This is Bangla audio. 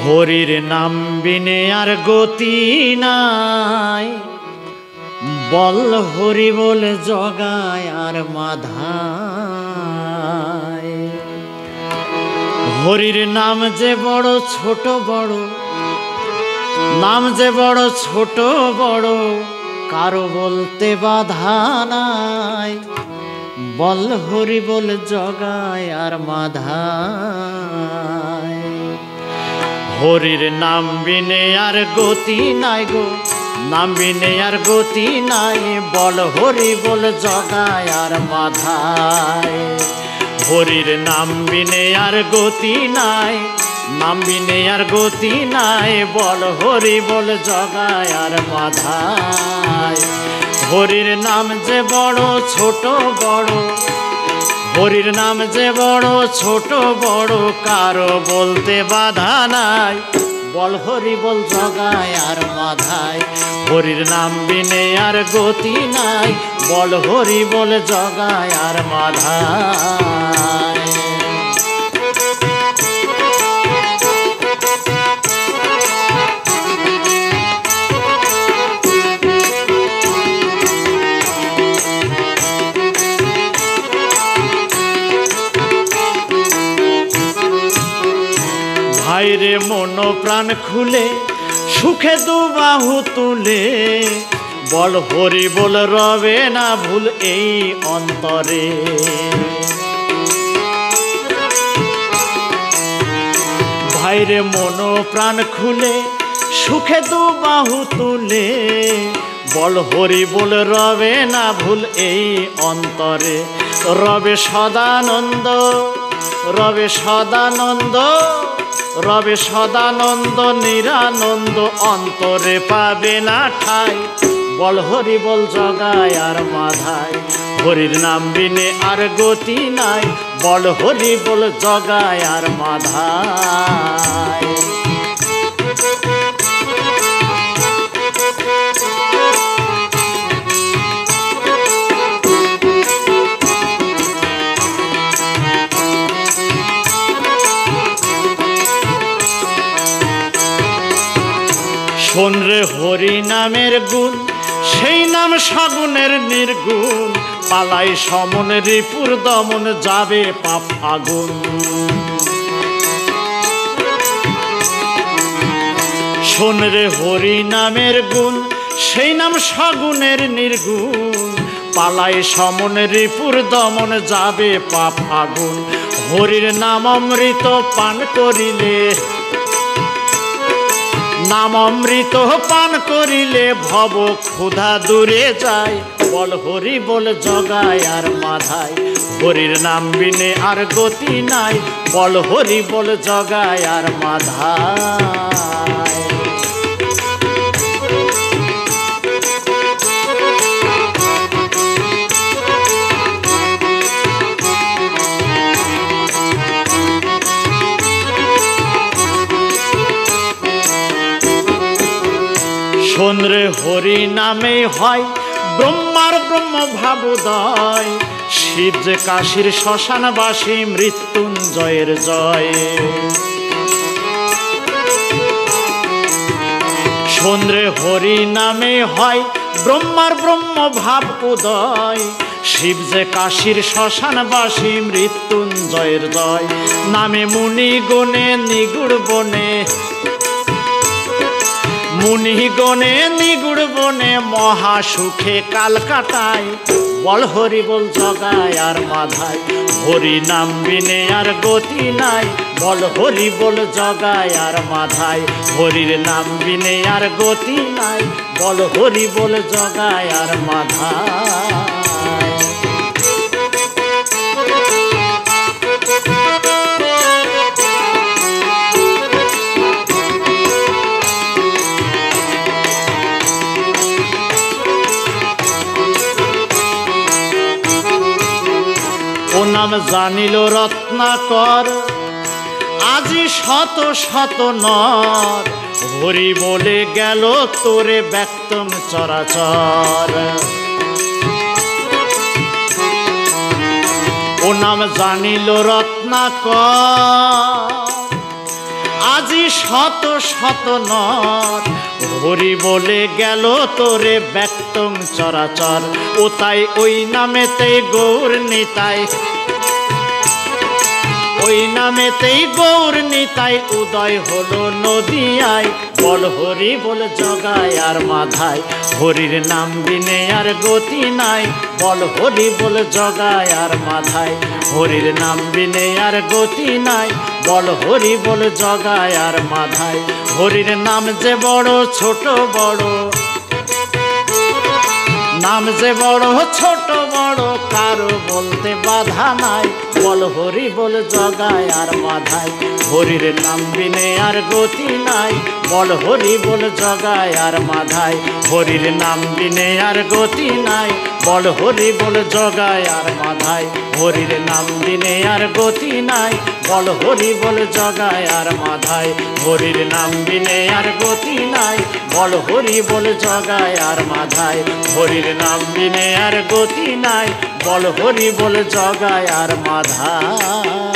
হরির নাম বিনে আর গতি নাই, বল হরি বল জগায় আর মাধায়। হরির নাম যে বড় ছোট বড়, নাম যে বড় ছোট বড়, কারো বলতে বাধা নাই, বল হরি বল জগায় আর মাধায়। হরির নাম বিনে আর গতি নাই গো, নাম বিনে আর গতি নাই, বল হরি বল জগায় আর মাধায়। হরির নাম বিনে আর গতি নাই, নাম বিনে আর গতি নাই, বল হরি বল জগায় আর মাধায়। হরির নাম যে বড় ছোট বড়, হরির নাম যে বড় ছোট বড়, কারো বলতে বাধা নাই, বল হরি বল জগায় আর মাধায়। হরির নাম বিনে আর গতি নাই, বল হরি বল জগায় আর মাধায়। ভাইরে মন প্রাণ খুলে সুখে দু বাহু তুলে, বল হরি বল রবে না ভুল এই অন্তরে। ভাইরে মন প্রাণ খুলে সুখে দু বাহু তুলে, বল হরি বল রবে না ভুল এই অন্তরে। রবে সদানন্দ, রবে সদানন্দ, রবে সদানন্দ নিরানন্দ, অন্তরে পাবে না ঠাই, বল হরি বল জগায় আর মাধায়। হরির নাম বিনে আর গতি নাই, বল হরি বল জগায় আর মাধায়। শোন রে হরি নামের গুণ, সেই নাম সাগুনের নির্গুণ, পালাই সমন রিপুর দমন যাবে পাপ আগুন। শোন রে হরি নামের গুণ, সেই নাম সাগুনের নির্গুণ, পালাই সমন রিপুর দমন যাবে পাপ আগুন। হরির নাম অমৃত পান করিলে, নাম অমৃত পান করিলে ভব ক্ষুধা দূরে যায়, বল হরি বল জগায় আর মাধায়। হরির নাম বিনে আর গতি নাই, বল হরি বল জগায় আর মাধায়। শোন রে হরি নামে হয় ব্রহ্মার ব্রহ্ম ভাবোদয়, শিব যে কাশীর শ্মশানবাসী মৃত্যুঞ্জয়ের জয়। শোন রে হরি নামে হয় ব্রহ্মার ব্রহ্ম ভাব উদয়, শিব যে কাশীর শ্মশানবাসী মৃত্যুঞ্জয়ের জয়। নামে মুনি গণে নিগুড় বনে, মুনি গণে নিগুড় বনে মহা সুখে কাল কাটায়, বল হরি বল জগায় আর মাধায়। হরি নাম বিনে আর গতি নাই, বল হরি বল জগায় আর মাধায়। হরির নাম বিনে আর গতি নাই, বল হরি বল জগায় আর মাধায়। ও নাম জানিল রত্নাকর, আজি শত শত নর, হরি বলে গেল তোরে ব্যক্তম চরাচর। ও নাম জানিল রত্নাকর, আজি শত শত নর হরি বলে গেল তোরে ব্যক্তং চরাচর। ও তাই ওই নামেতেই গৌর নিতাই, ওই নামেতেই গৌর নিতাই উদয় হলো নদিয়ায়। বল হরি বল জগায় আর মাধায়, হরির নাম বিনে আর গতি নাই। বল হরি বল জগায় আর মাধায়, হরির নাম বিনে আর গতি নাই। বল হরি বল জগায় আর মাধায়, হরির নাম যে বড় ছোট বড়, নাম যে বড় ছোট বড় কারো বলতে বাধা নাই। বল হরি বল জগায় আর মাধায়, হরির নাম বিনে আর গতি নাই। বল হরি বল জগায় আর মাধায়, হরির নাম বিনে আর গতি নাই। বল হরি বল জগায় আর মাধায়, হরির নাম বিনে আর গতি নাই। বল হরি বল জগায় আর মাধায়, হরির নাম বিনে আর গতি নাই। বল হরি বল জগায় আর মাধায়, হরির নাম বিনে আর গতি নাই। বল হরি বল জগায় আর মাধায়।